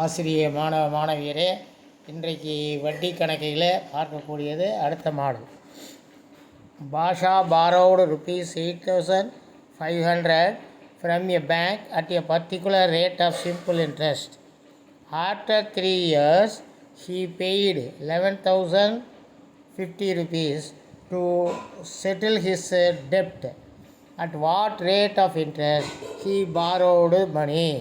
ஆசிரிய மாணவ மாணவியரே, இன்றைக்கு வட்டி கணக்கையில் பார்க்கக்கூடியது அடுத்த model. Basha borrowed ₹8,500 from a bank at a particular rate of simple interest. After 3 years, he paid ₹11,050 to settle his debt. At what rate of interest he borrowed money?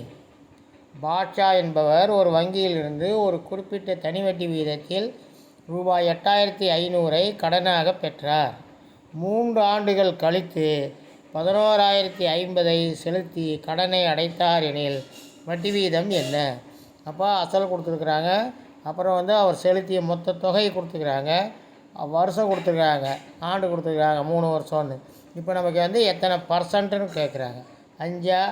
Badsha என்பவர் ஒரு வங்கியிலிருந்து ஒரு குறிப்பிட்ட தனிவட்டி வீதத்தில் ரூபாய் 8,500 கடனாக பெற்றார். 3 ஆண்டுகள் கழித்து 11,050 செலுத்தி கடனை அடைத்தார் எனில் வட்டி வீதம் என்ன? அப்போ அசல் கொடுத்துருக்குறாங்க, அப்புறம் அவர் செலுத்திய மொத்த தொகை கொடுத்துருக்குறாங்க, வருஷம் கொடுத்துருக்குறாங்க, ஆண்டு கொடுத்துருக்குறாங்க, 3 வருஷம்னு. இப்போ நமக்கு எத்தனை பர்சன்ட்டுன்னு கேட்குறாங்க. 5,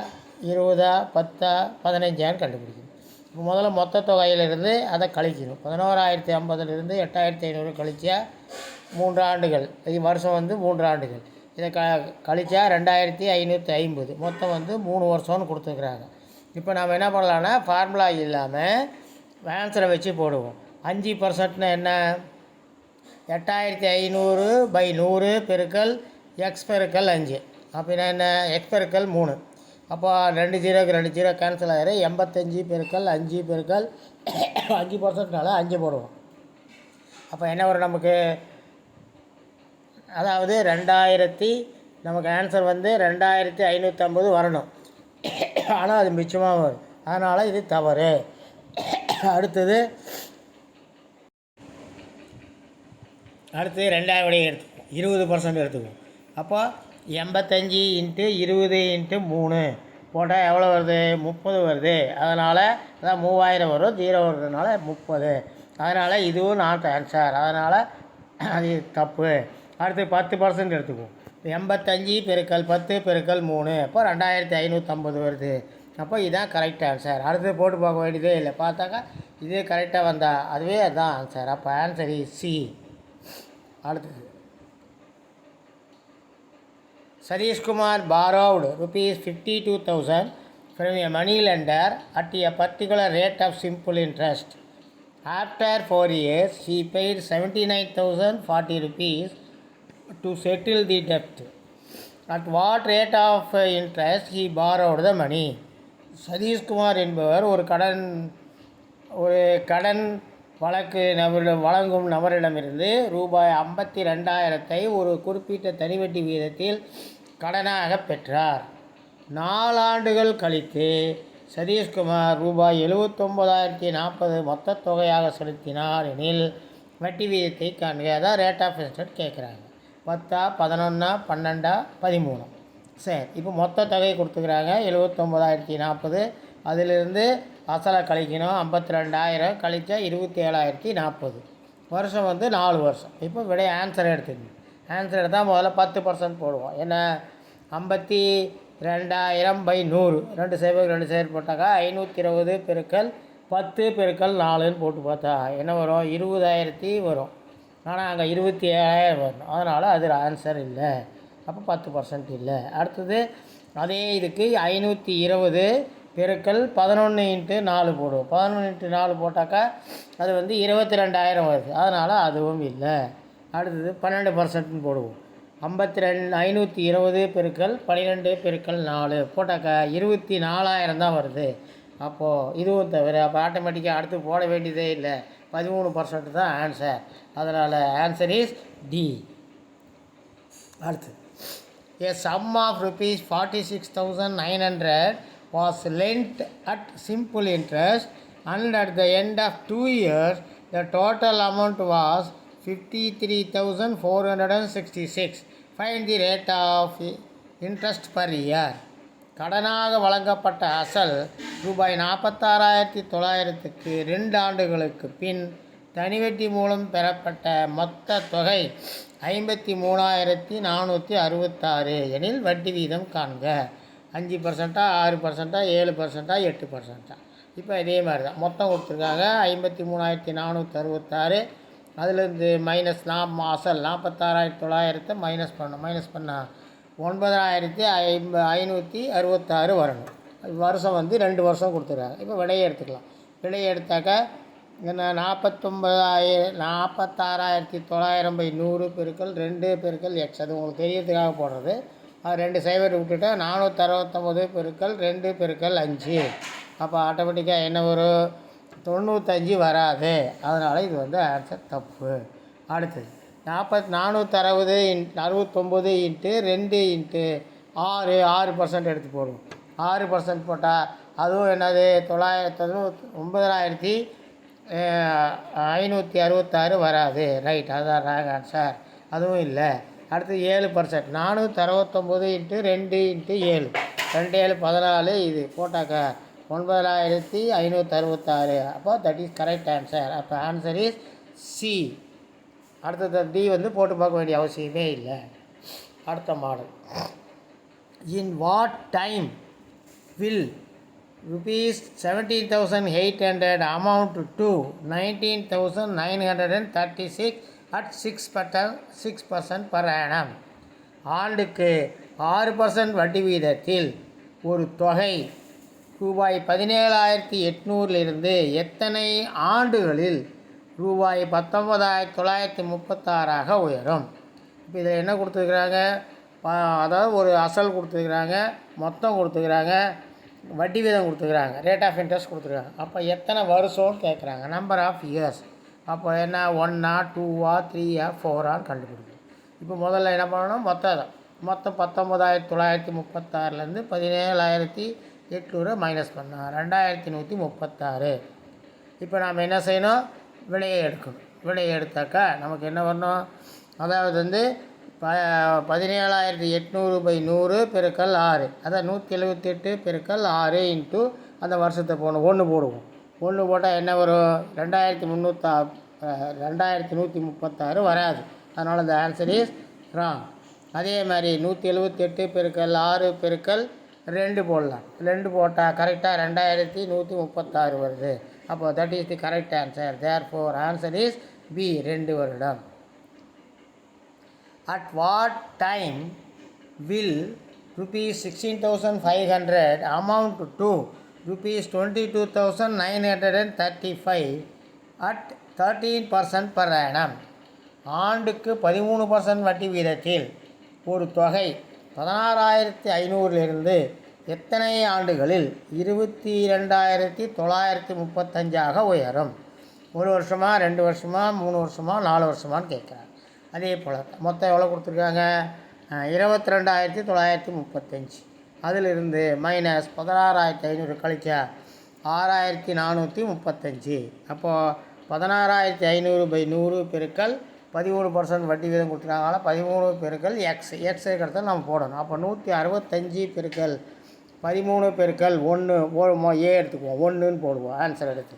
20, 10, 15 கண்டுபிடிக்கணும். இப்போ முதல்ல மொத்த தொகையிலிருந்து அதை கழிக்கணும். 11,050 8,500 கழிச்சா 3 ஆண்டுகள், வருஷம் 3 ஆண்டுகள். இதை கழிச்சா 2,550, மொத்தம் 3 வருஷம்னு கொடுத்துருக்குறாங்க. இப்போ நாம் என்ன பண்ணலான்னா, ஃபார்முலா இல்லாமல் ஆன்சரை வச்சு போடுவோம். 5% என்ன? 8,500/100 பெருக்கல் எக்ஸ் பெருக்கல் 5. அப்படின்னா என்ன? எக்ஸ் பெருக்கல் 3. அப்போ 2 0க்கு 2 0 கேன்சல் ஆகிடும். 85 பெருக்கல் 5 பெருக்கல் 5%னால 5 போடுவோம். அப்போ என்ன வரும் நமக்கு? அதாவது 2000, நமக்கு ஆன்சர் 2,550 வரணும். ஆனால் அது மிச்சமாக வரும். அதனால் இது தவறு. அடுத்தது 2வது விடையை எடுத்துக்குவோம். 20% எடுத்துக்குவோம். அப்போ 85 × 20 × 3 போட்டால் எவ்வளோ வருது? 30 வருது. அதனால் அதான் 3000 வரும். 0 வருதுனால 30. அதனால் இதுவும் நாட் ஆன்சர். அதனால் அது தப்பு. அடுத்து 10% எடுத்துக்குவோம். 85 பெருக்கல் 10 பெருக்கல் 3, அப்போ 2,550 வருது. அப்போ இதுதான் கரெக்ட் ஆன்சர். அடுத்து போட்டு பார்க்க வேண்டியதே இல்லை. பார்த்தாக்கா இதே கரெக்டாக வந்தால் அதுவே அதுதான் ஆன்சர். அப்போ ஆன்சர் இஸ் சி. அடுத்தது, Sadish Kumar borrowed ₹52,000 from a money lender at a particular rate of simple interest. After 4 years, he paid ₹79,040 to settle the debt. At what rate of interest he borrowed the money? Sathish Kumar என்பவர் ஒரு கடன் வழக்கு வழங்கும் நபரிடமிருந்து ரூபாய் 52,000 ஒரு குறிப்பிட்ட தனிவட்டி வீதத்தில் கடனாக பெற்றார். 4 ஆண்டுகள் கழித்து சதீஷ்குமார் ரூபாய் 79,040 மொத்த தொகையாக செலுத்தினார் எனில் வட்டி வீதத்தை காண்க. அதான் ரேட் ஆஃப் இன்ட்ரெஸ்ட் கேட்குறாங்க. 10, 11, 12, 13. சரி, இப்போ மொத்த தொகை கொடுத்துக்கிறாங்க 79,040. அதிலிருந்து அசலை கழிக்கணும். 52,000 கழிச்சா 27,040. வருஷம் 4 வருஷம். இப்போ விட ஆன்சர் எடுத்துக்கணும். ஆன்சர் எடுத்தால் முதல்ல 10% போடுவோம். என்ன? 52,000/100. 2 சேர் போட்டாக்கா 520 பெருக்கல் 10 பெருக்கல் 4ன்னு போட்டு பார்த்தா என்ன வரும்? 20,000 வரும். ஆனால் அங்கே 27,000 வரணும். அதனால் அது ஆன்சர் இல்லை. அப்போ 10% இல்லை. அடுத்தது அதே இதுக்கு 520 பெருக்கல் 11 × 4 போடுவோம். 11 × 4 போட்டாக்கா அது 22,000 வருது. அதனால் அதுவும் இல்லை. அடுத்தது 12%ன்னு போடுவோம். 520 பெருக்கல் 12 பெருக்கல் 4 போட்டாக்கா 24,000 தான் வருது. அப்போது இதுவும் தவிர அப்போ ஆட்டோமேட்டிக்காக அடுத்து போட வேண்டியதே இல்லை. 13% தான் ஆன்சர். அதனால் ஆன்சர் இஸ் டி. அடுத்து, a sum of ₹46,900 was lent at simple interest and at the end of 2 years the total amount was $53,466. Find the rate of interest per year. கடனாக வழங்கப்பட்ட அசல் ரூபாய் 46,900க்கு 2 ஆண்டுகளுக்கு பின் தனிவட்டி மூலம் பெறப்பட்ட மொத்த தொகை 53,466 எனில் வட்டி வீதம் காண்க. 5%, 6%, 7%, 8%. இப்போ இதே மாதிரி தான் மொத்தம் கொடுத்துருக்காங்க. 53,466. அதுலேருந்து மைனஸ் அசல் 46,900 மைனஸ் பண்ணால் 9,566 வரணும். வருஷம் 2 வருஷம் கொடுத்துருக்காங்க. இப்போ விடையை எடுத்துக்கலாம். விடையை எடுத்தாக்கா என்ன 46,900 பெருக்கல் 2 பெருக்கல் எக்ஸ். அது உங்களுக்கு தெரியறதுக்காக போடுறது. அது 2 சைவர் விட்டுட்டா 469 பெருக்கல் 2 பெருக்கல் 5. அப்போ ஆட்டோமேட்டிக்காக என்ன வரும்? 95 வராது. அதனால் இது வந்து ஆன்சர் தப்பு. அடுத்தது 460 69 இன்ட்டு 2 இன்ட்டு 6% எடுத்து போடுவோம். 6% போட்டால் அதுவும் என்னது? 9,566 வராது. ரைட், அதுதான் ராங் ஆன்சர். அதுவும் இல்லை. அடுத்து 7%. 469 இன்ட்டு 2 இன்ட்டு 7, 2 7 14. இது போட்டாக்கா 9,566. அப்போ தட் இஸ் கரெக்ட் ஆன்சர். அப்போ ஆன்சர் இஸ் சி. அடுத்தது டி வந்து போட்டு பார்க்க வேண்டிய அவசியமே இல்லை. அடுத்த model. In what time will ₹17,800 amount to 19,936 at 6% per annum? ஆண்டுக்கு 6% வட்டி வீதத்தில் ஒரு தொகை ரூபாய் 17,800 எத்தனை ஆண்டுகளில் ரூபாய் 19,936 உயரும்? இப்போ இதில் என்ன கொடுத்துருக்குறாங்க? அதாவது ஒரு அசல் கொடுத்துருக்குறாங்க, மொத்தம் கொடுத்துருக்குறாங்க, வட்டி வீதம் கொடுத்துருக்குறாங்க, ரேட் ஆஃப் இன்ட்ரெஸ்ட் கொடுத்துருக்காங்க. அப்போ எத்தனை வருஷம்னு கேட்குறாங்க. Number of years. அப்போ என்ன 1 2 3 4 கண்டுபிடிக்கணும். இப்போ முதல்ல என்ன பண்ணணும்? மொத்தம் 19,936 17,800 மைனஸ் பண்ணால் 2,136. இப்போ நாம் என்ன செய்யணும்? விடையை எடுக்கணும். விடையை எடுத்தாக்கா நமக்கு என்ன வரணும்? அதாவது வந்து 17,800/100 பெருக்கல் 6, அதான் 178 பெருக்கல் 6 இன்ட்டு அந்த வருஷத்தை போடணும். 1 போடுவோம். 1 போட்டால் என்ன வரும்? 2,136 வராது. அதனால் இந்த ஆன்சர் இஸ் ராங். அதே மாதிரி 178 பெருக்கல் 6 பெருக்கல் 2 போடலாம். 2 போட்டால் கரெக்டாக 2,136 வருது. அப்போ that is the correct answer. Therefore answer is B, 2 வருடம். At what time will ₹16,500 amount to ₹22,935 at 13% per annum? ஆண்டுக்கு 13% வட்டி வீதத்தில் ஒரு தொகை 16,500 எத்தனை ஆண்டுகளில் 22,935 உயரும்? 1 வருஷமா, 2 வருஷமா, 3 வருஷமா, 4 வருஷமானு கேட்குறாங்க. அதே போல் மொத்தம் எவ்வளோ கொடுத்துருக்காங்க? 22,935. அதிலிருந்து மைனஸ் 16,500 கழிச்சா 6,435. அப்போது 16,500/100 பெருக்கல் 13% வட்டி வீதம் கொடுத்துருக்காங்க. 13 பெருக்கல் எக்ஸ். எக்ஸை கடத்த நம்ம போடணும். அப்போ 165 பெருக்கல் 13 பெருக்கல் 1 ஏ எடுத்துக்குவோம். 1ன்னு போடுவோம் ஆன்சர் எடுத்து.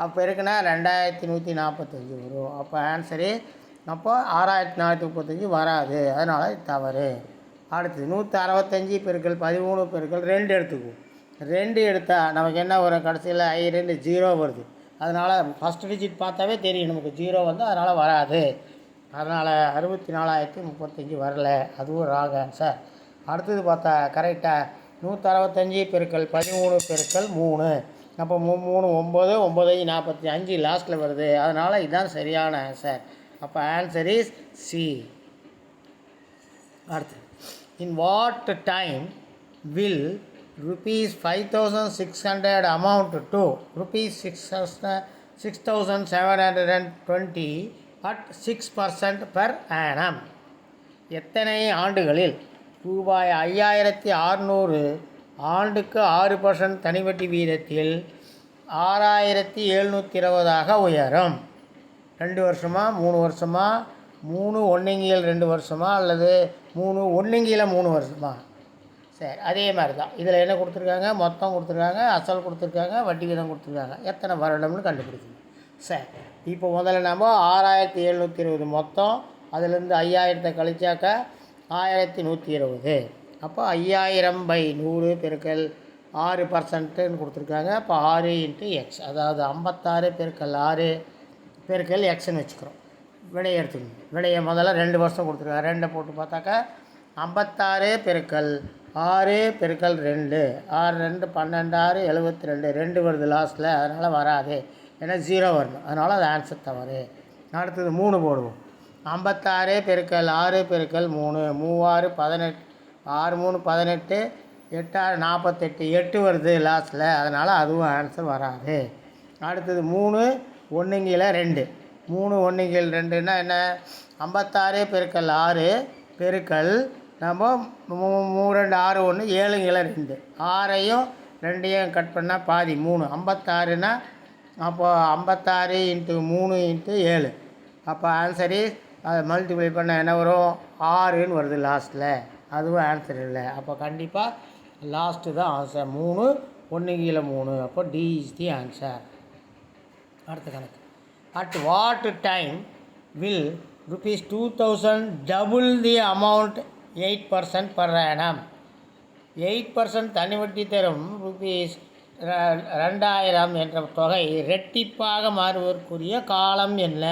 அப்போ இருக்குன்னா 2,145 வரும். அப்போ ஆன்சரு அப்போ 6,435 வராது. அதனால் தவறு. அடுத்து 165 பெருக்கல் 13 பெருக்கல் 2 எடுத்துக்குவோம். 2 எடுத்தால் நமக்கு என்ன வரும்? கடைசியில் I2 0 வருது. அதனால் ஃபஸ்ட் டிஜிட் பார்த்தாவே தெரியும் நமக்கு 0 வந்து, அதனால் வராது. அதனால் 64,035 வரல. அதுவும் ராங் ஆன்சர். அடுத்தது பார்த்தா கரெக்டாக 165 பெருக்கல் 13 பெருக்கல் 3. அப்போ 3 9, 9 45 லாஸ்ட்டில் வருது. அதனால் இதுதான் சரியான ஆன்சர். அப்போ ஆன்சர் இஸ் சி. அடுத்து, in what time will ₹5,600 amount to ₹6,720 at 6% per annum? எத்தனை ஆண்டுகளில் ரூபாய் 5,600 ஆண்டுக்கு 6% தனிவட்டி வீதத்தில் 6,720 உயரும்? 2 வருஷமா, 3 வருஷமா, 3 1 2 வருஷமா, அல்லது 3 1 3 வருஷமா? சரி, அதே மாதிரி தான். இதில் என்ன கொடுத்துருக்காங்க? மொத்தம் கொடுத்துருக்காங்க, அசல் கொடுத்துருக்காங்க, வட்டி வீதம் கொடுத்துருக்காங்க. எத்தனை வருடம்னு கண்டுபிடிக்கணும். சரி, இப்போ முதல்ல நம்ம 6,720 மொத்தம், அதிலேருந்து 5,000 கழிச்சாக்கா 1,120. அப்போ 5,000/100 பெருக்கல் 6%ன்னு கொடுத்துருக்காங்க. அப்போ 6 இன்ட்டு எக்ஸ், அதாவது 56 பெருக்கல் 6 பெருக்கல் எக்ஸ்ன்னு வச்சுக்கிறோம். விடையை எடுத்துக்கணும். விடையை முதல்ல 2 வருஷம் கொடுத்துருக்காங்க. 2 போட்டு பார்த்தாக்கா 56 பெருக்கல் 6 பெருக்கல் 2, 6 2 12, 6 72, 2 வருது லாஸ்ட்டில், அதனால் வராது, ஏன்னா 0 வரணும், அதனால் அது ஆன்சர் தவறு. அடுத்தது 3 போடுவோம். 56 பெருக்கல் 6 பெருக்கல் 3, 3 6 18, 6 3 18, 8 6 48, 8 வருது லாஸ்ட்டில், அதனால் அதுவும் ஆன்சர் வராது. அடுத்தது 3 1 2, 3 1 2ன்னா என்ன? 56 பெருக்கல் 6 பெருக்கல் நம்ம 3 2 6 1 7 2, 6ஐயும் 2ஐயும் கட் பண்ணால் பாதி 3, 56ன்னா அப்போது 56 × 3 × 7, அப்போ ஆன்சரு அதை மல்டிப்ளை பண்ண என்ன வரும்? 6ன்னு வருது லாஸ்ட்டில், அதுவும் ஆன்சர் இல்லை. அப்போ கண்டிப்பாக லாஸ்ட்டு தான் ஆன்சர். 3 1 3, அப்போ டி இஸ் தி ஆன்சர். அடுத்த கணக்கு. At what time will ₹2000 double the amount 8% per annum? 8% தனி வட்டி தரும் ₹2000 என்ற தொகை ரெட்டிப்பாக மாறுவதற்குரிய காலம் என்ன?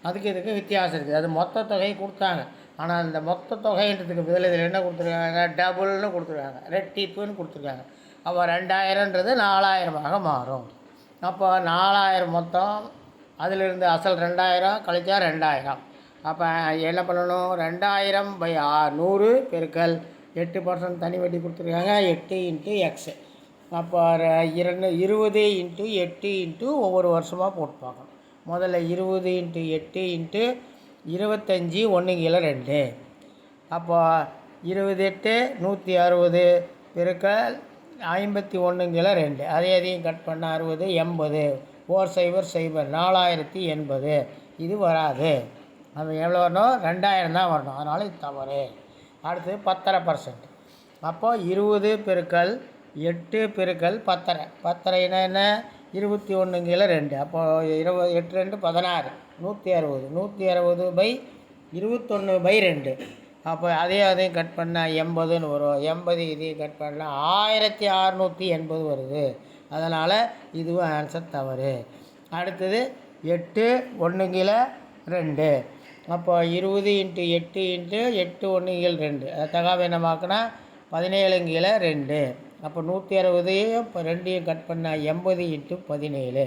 அதுக்கு இதுக்கு வித்தியாசம் இருக்குது. அது மொத்த தொகை கொடுத்தாங்க, ஆனால் அந்த மொத்த தொகைன்றதுக்கு பதில் இதில் என்ன கொடுத்துருக்காங்க? டபுள்னு கொடுத்துருக்காங்க, ரெட்டிப்புன்னு கொடுத்துருக்காங்க. அப்போ 2000ன்றது 4000ஆக மாறும். அப்போ 4000 மொத்தம், அதிலிருந்து அசல் 2000 கழிச்சா 2000. அப்போ என்ன பண்ணணும்? 2000/100 பெருக்கல் 8% தனி வட்டி கொடுத்துருக்காங்க, 8 × x. அப்போ 20 × 8 × ஒவ்வொரு வருஷமாக போட்டு பார்க்கணும். முதல்ல 20 × 8 × 25 1 2. அப்போ 28 160 பெருக்கல் 51 2. அதையும் கட் பண்ண 60 80, 4 0 0, 4080. இது வராது. அது எவ்வளோ வரணும்? 2000 தான் வரணும், அதனால் இது தவறு. அடுத்து 10%. அப்போ 20 பெருக்கல் 8 பெருக்கல் 10. 10 என்ன? 21 2. அப்போது 8 2 16, 160, 160/21/2. அப்போ அதையும் கட் பண்ணால் 80ன்னு வரும். 80 இதையும் கட் பண்ணால் 1680 வருது, அதனால் இதுவும் ஆன்சர் தவறு. அடுத்தது 8 1 2. அப்போ 20 × 8 × 8 1 2. தகாவை என்னமாக்குனா 17 2. அப்போ 160 2ஐயும் கட் பண்ணால் 80 × 17.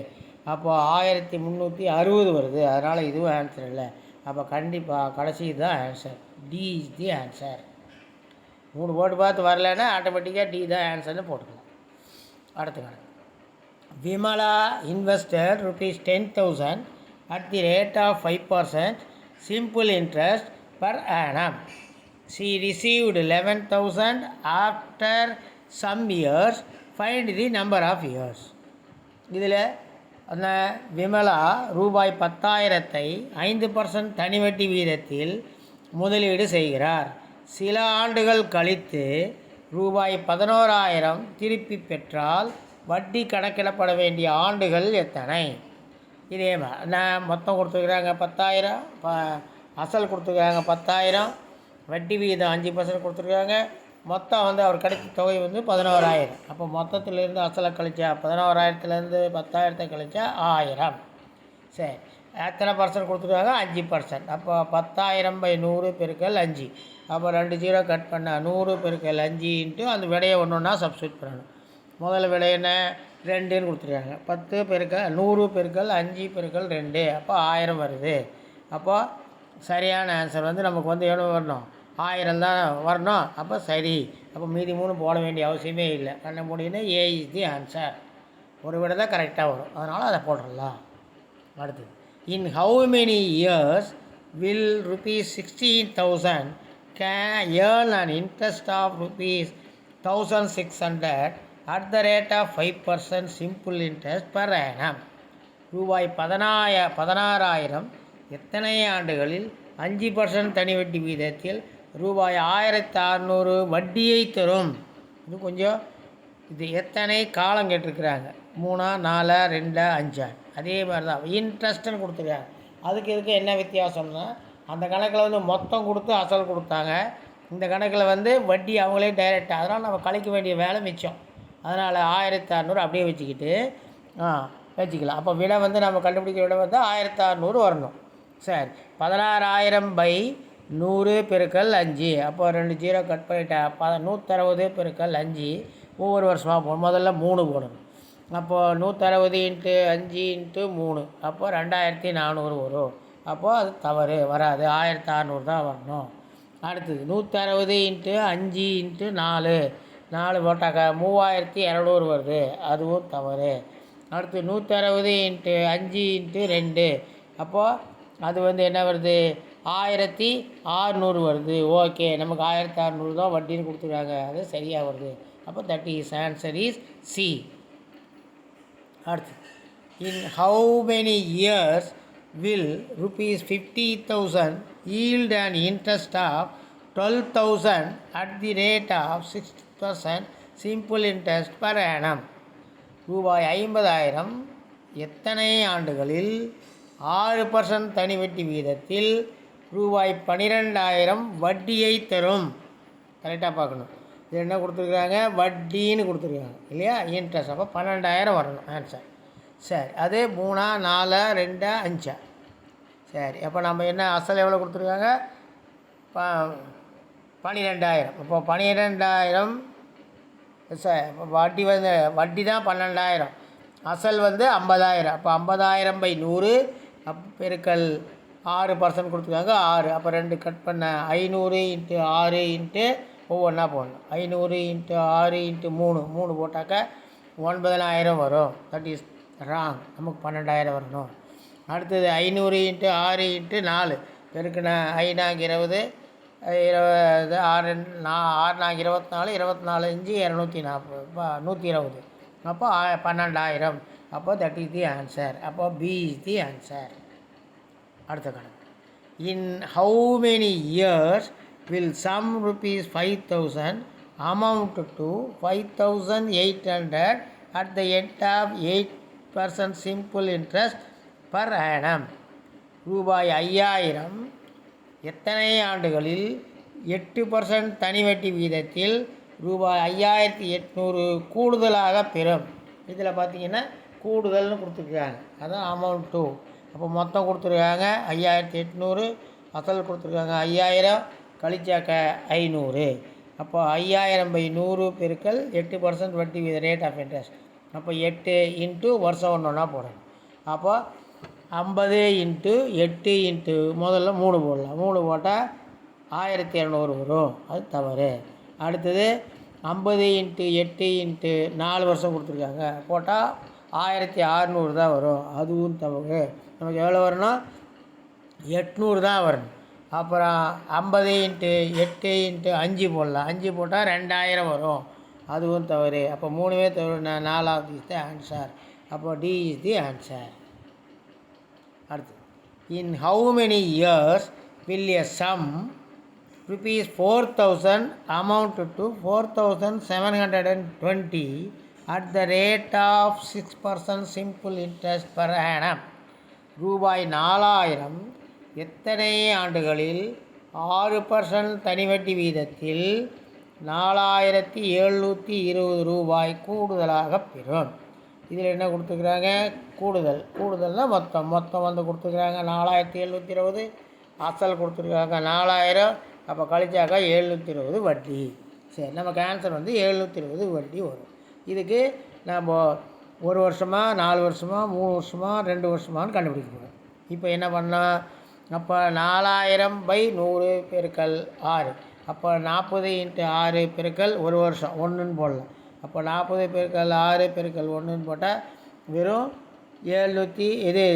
அப்போது 1360 வருது, அதனால் இதுவும் ஆன்சர் இல்லை. அப்போ கண்டிப்பாக கடைசி தான் answer, D is the answer. 3 போட்டு பார்த்து வரலைன்னா ஆட்டோமேட்டிக்காக டி தான் ஆன்சர்னு போட்டுக்கலாம். அடுத்த கணக்கு. Vimala invested ₹10,000 at the rate of 5% simple interest per annum. She received 11,000 after some years. Find the number of years. இதில் அந்த விமலா ₹10,000 5% தனி வட்டி வீதத்தில் முதலீடு செய்கிறார். சில ஆண்டுகள் கழித்து ₹11,000 திருப்பி பெற்றால் வட்டி கணக்கிடப்பட வேண்டிய ஆண்டுகள் எத்தனை? இதே மாதிரி நான் மொத்தம் கொடுத்துருக்குறாங்க 10,000, அசல் கொடுத்துருக்காங்க 10,000, வட்டி வீதம் 5% கொடுத்துருக்காங்க. மொத்தம் அவர் கிடைச்ச தொகை 11,000. அப்போ மொத்தத்திலேருந்து அசலை கழிச்சா 11,000லேருந்து 10,000 கழிச்சா 1000. சரி, எத்தனை பர்சன்ட் கொடுத்துருக்காங்க? 5%. அப்போ 10,000/100 பெருக்கல் 5. அப்போ 2 0 கட் பண்ணால் 100 பெருக்கல் 5 × அந்த விடையை ஒன்றா சப்ஸ்டியூட் பண்ணணும். முதல்ல விடை என்ன? 2ன்னு கொடுத்துருக்காங்க. 10 பெருக்கல் 100 பெருக்கல் 5 பெருக்கல் 2, அப்போ 1000 வருது. அப்போது சரியான ஆன்சர் நமக்கு எவ்வளோ வரணும்? 1000 தான் வரணும். அப்போ சரி. அப்போ மீதி 3 போட வேண்டிய அவசியமே இல்லை. கண்ண முடியும்னா ஏ இஸ் தி ஆன்சர். ஒரு விட தான் கரெக்டாக வரும், அதனால் அதை போட்டுடலாம். அடுத்தது, இன் how many years will ₹16,000 can earn an interest of ₹1,600 at the rate of 5% simple interest per annum? ₹16,000 எத்தனை ஆண்டுகளில் 5% தனி வட்டி வீதத்தில் ₹1,600 வட்டியை தரும்? இது கொஞ்சம் இது எத்தனை காலம் கேட்டிருக்கிறாங்க? 3 4 2 5. அதே மாதிரி தான் இன்ட்ரெஸ்ட்டுன்னு கொடுத்துருக்காங்க. அதுக்கு இதுக்கு என்ன வித்தியாசம்னா, அந்த கணக்கில் மொத்தம் கொடுத்து அசல் கொடுத்தாங்க. இந்த கணக்கில் வட்டி அவங்களே டைரெக்டாக, அதனால் நம்ம கழிக்க வேண்டிய வேலை மிச்சம். அதனால் 1,600 அப்படியே வச்சுக்கலாம். அப்போ விடை நம்ம கண்டுபிடிக்க விட 1,600 வரணும். சரி, 16,000 100 பெருக்கல் 5. அப்போ 2 ஜீரோ கட் பண்ணிட்டா 160 பெருக்கல் 5. ஒவ்வொரு வருஷமாக போகணும். முதல்ல 3 போடணும். அப்போது 160 இன்ட்டு 5 இன்ட்டு 3, அப்போ 2400 வரும். அப்போது அது தவறு, வராது. 1600 தான் வரணும். அடுத்தது 160 இன்ட்டு 5 இன்ட்டு 4, 4 போட்டாக்கா 3200 வருது. அதுவும் தவறு. அடுத்து 160 இன்ட்டு 5 இன்ட்டு 2, அப்போது அது வந்து என்ன வருது? 1600 வருது. ஓகே, நமக்கு 1600 தான் வட்டின்னு கொடுத்துருக்காங்க. அது சரியாக வருது. அப்போ that is answer is C. அடுத்து, in how many years will ₹50,000 yield an interest of 12,000 at the rate of 6% simple interest per annum? ரூபாய் 50,000 எத்தனை ஆண்டுகளில் 6% தனி வட்டி வீதத்தில் ரூபாய் 12,000 வட்டியை தரும்? கரெக்டாக பார்க்கணும். இது என்ன கொடுத்துருக்குறாங்க? வட்டின்னு கொடுத்துருக்காங்க இல்லையா? இன்ட்ரெஸ்ட். அப்போ 12,000 வரணும் ஆன்சர். சரி, அது 3, 4, 2, 5. சரி, அப்போ நம்ம என்ன அசல் எவ்வளோ கொடுத்துருக்காங்க? 12,000. இப்போ 12,000 சார், வட்டி வந்து வட்டி தான் 12,000, அசல் வந்து 50,000. அப்போ 50,000/100 பெருக்கல் 6% கொடுத்துருக்காங்க 6. அப்போ 2 கட் பண்ண 500 இன்ட்டு 6 இன்ட்டு ஒவ்வொன்றா போடணும். 500 இன்ட்டு 6 இன்ட்டு 3 போட்டாக்கா 9,000 வரும். That is wrong. நமக்கு 12,000 வரணும். அடுத்தது 500 இன்ட்டு 6 இன்ட்டு 4 பெருக்குன 5 20, 20 6 6 24, 24 5 240, 120. அப்போ 12,000. அப்போ தட் இஸ் தி ஆன்சர். அப்போ பி இஸ் தி ஆன்சர். அடுத்த கணக்கு. In how many years will sum ₹5,000 amount to 5,800 at the end of 8% simple interest per annum? ரூபாய் 5,000 எத்தனை ஆண்டுகளில் 8% தனி வட்டி வீதத்தில் ரூபாய் 5,800 கூடுதலாக பெறும்? இதில் பார்த்தீங்கன்னா கூடுதல்னு கொடுத்துருக்காங்க. அதான் அமௌண்ட் டூ. அப்போ மொத்தம் கொடுத்துருக்காங்க 5,800, அசல் கொடுத்துருக்காங்க 5,000, கழிச்சாக்க 500. அப்போ 5,000/100 பெருக்கல் 8% வட்டி வீத ரேட் ஆஃப் இன்ட்ரெஸ்ட். அப்போ 8 இன்ட்டு வருஷம் ஒன்றா போடணும். அப்போ 50 இன்ட்டு 8 இன்ட்டு முதல்ல 3 போடலாம். 3 போட்டால் 1,200 வரும். அது தவறு. அடுத்தது 50 இன்ட்டு 8 இன்ட்டு 4 வருஷம் கொடுத்துருக்காங்க, போட்டால் 1,600 தான் வரும். அதுவும் தவறு. நமக்கு எவ்வளோ வரணும்? 800 தான் வரணும். அப்புறம் 50 இன்ட்டு 8 இன்ட்டு 5 போடலாம். 5 போட்டால் 2,000 வரும். அதுவும் தவறு. அப்போ 3மே தவறு. 4வது இஸ் தி ஆன்சர். அப்போ டி இஸ் தி ஆன்சர். அடுத்து, in how many years will a some ₹4,000 amount to 4,720 at the rate of 6% simple interest per annum? ரூபாய் 4,000 எத்தனை ஆண்டுகளில் 6% தனி வட்டி வீதத்தில் 4,720 ரூபாய் கூடுதலாக பெறும்? இதில் என்ன கொடுத்துருக்குறாங்க? கூடுதல்னால் மொத்தம் வந்து கொடுத்துருக்குறாங்க 4,720, அசல் கொடுத்துருக்காங்க 4,000. அப்போ கழிச்சாக்கா 720 வட்டி. சரி, நமக்கு ஆன்சர் வந்து 720 வட்டி வரும். இதுக்கு நம்ம 1 வருஷமா, 4 வருஷமா, 3 வருஷமா, 2 வருஷமானு கண்டுபிடிக்க போகிறோம். இப்போ என்ன பண்ணால், அப்போ 4,000/100 பெருக்கல் 6, அப்போ 40 இன்ட்டு 6 பெருக்கல் 1 வருஷம் 1ன்னு போடலாம். அப்போ 40 பெருக்கல் 6 பெருக்கல் 1ன்னு போட்டால் வெறும் 700 இது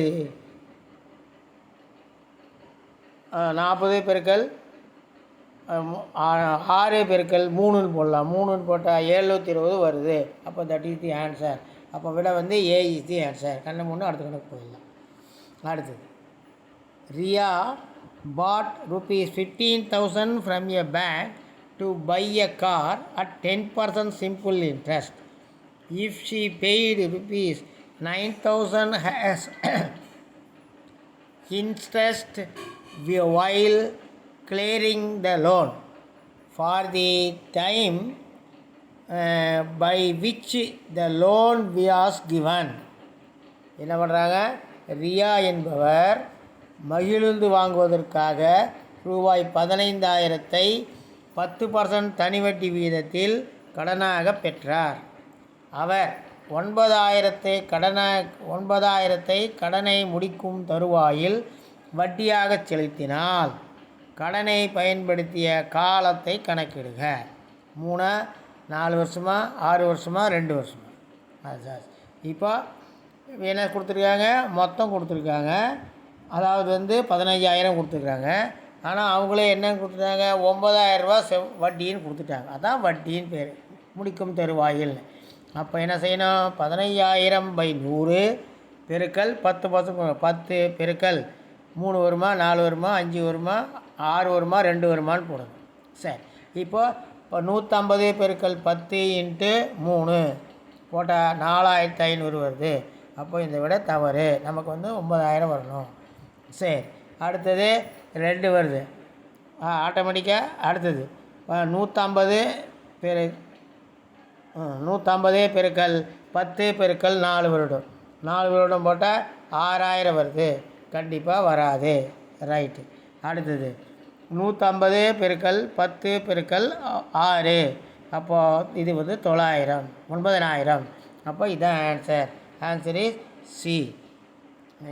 40 பெருக்கல் 6 பெருக்கல் 3ன்னு போடலாம். 3ன்னு போட்டால் 720 வருது. அப்போ தட் இஸ் தி ஆன்சர். அப்போ விட வந்து ஏ இஸ் தி ஆன்சர். கண்ணை மூணு அடுத்த கணக்கு போயிடலாம். அடுத்தது, Riya bought ₹15,000 from a bank to buy a car at 10% simple interest. If she paid ₹9,000 as interest while clearing the loan for the time by which the loan was given. என்ன பண்ணுறாங்க? ரியா என்பவர் மகிழுந்து வாங்குவதற்காக ரூபாய் 15,000 10% தனி வட்டி வீதத்தில் கடனாக பெற்றார். அவர் 9,000 கடனை முடிக்கும் தருவாயில் வட்டியாகச் செலுத்தினால் கடனை பயன்படுத்திய காலத்தை கணக்கிடுக. 3 4 வருஷமா 6 வருஷமா 2 வருஷமா? அது சார் இப்போ என்ன கொடுத்துருக்காங்க, மொத்தம் கொடுத்துருக்காங்க. அதாவது 15,000 கொடுத்துருக்காங்க. ஆனால் அவங்களே என்ன கொடுத்துட்டாங்க, 9,000 ரூபா வட்டின்னு கொடுத்துட்டாங்க. அதான் வட்டின்னு பேர், முடிக்கும் தருவாயில். அப்போ என்ன செய்யணும், 15,000/100 பெருக்கல் 10%, 10 பெருக்கல் 3 வருமா 4 வருமா 5 வருமா 6 வருமா 2 வருமானு போடணும். சரி, இப்போ 150 பெருக்கல் 10 × 3 போட்டால் 4,500 வருது. அப்போ இந்த விட தவறு, நமக்கு 9,000 வரணும். சரி, அடுத்தது 2 வருது ஆட்டோமேட்டிக்காக. அடுத்தது 150 பெருக்கல் 10 பெருக்கல் 4 வருடம், 4 வருடம் போட்டால் 6,000 வருது. கண்டிப்பாக வராது. ரைட்டு. அடுத்தது 150 பெருக்கல் 10 பெருக்கல் 6, அப்போது இது 9,000. அப்போ இதுதான் ஆன்சர். Answer is C.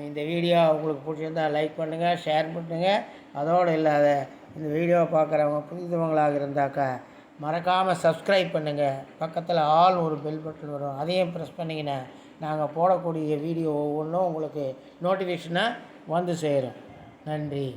இந்த வீடியோ உங்களுக்கு பிடிச்சிருந்தால் லைக் பண்ணுங்கள், ஷேர் பண்ணுங்கள். அதோடு இல்லாத இந்த வீடியோவை பார்க்குறவங்க புரிந்தவங்களாக இருந்தாக்கா மறக்காமல் சப்ஸ்கிரைப் பண்ணுங்கள். பக்கத்தில் ஆல் ஒரு பெல் பட்டன் வரும், அதையும் ப்ரெஸ் பண்ணிங்கன்னா நாங்கள் போடக்கூடிய வீடியோ ஒவ்வொன்றும் உங்களுக்கு நோட்டிஃபிகேஷனாக வந்து சேரும். நன்றி.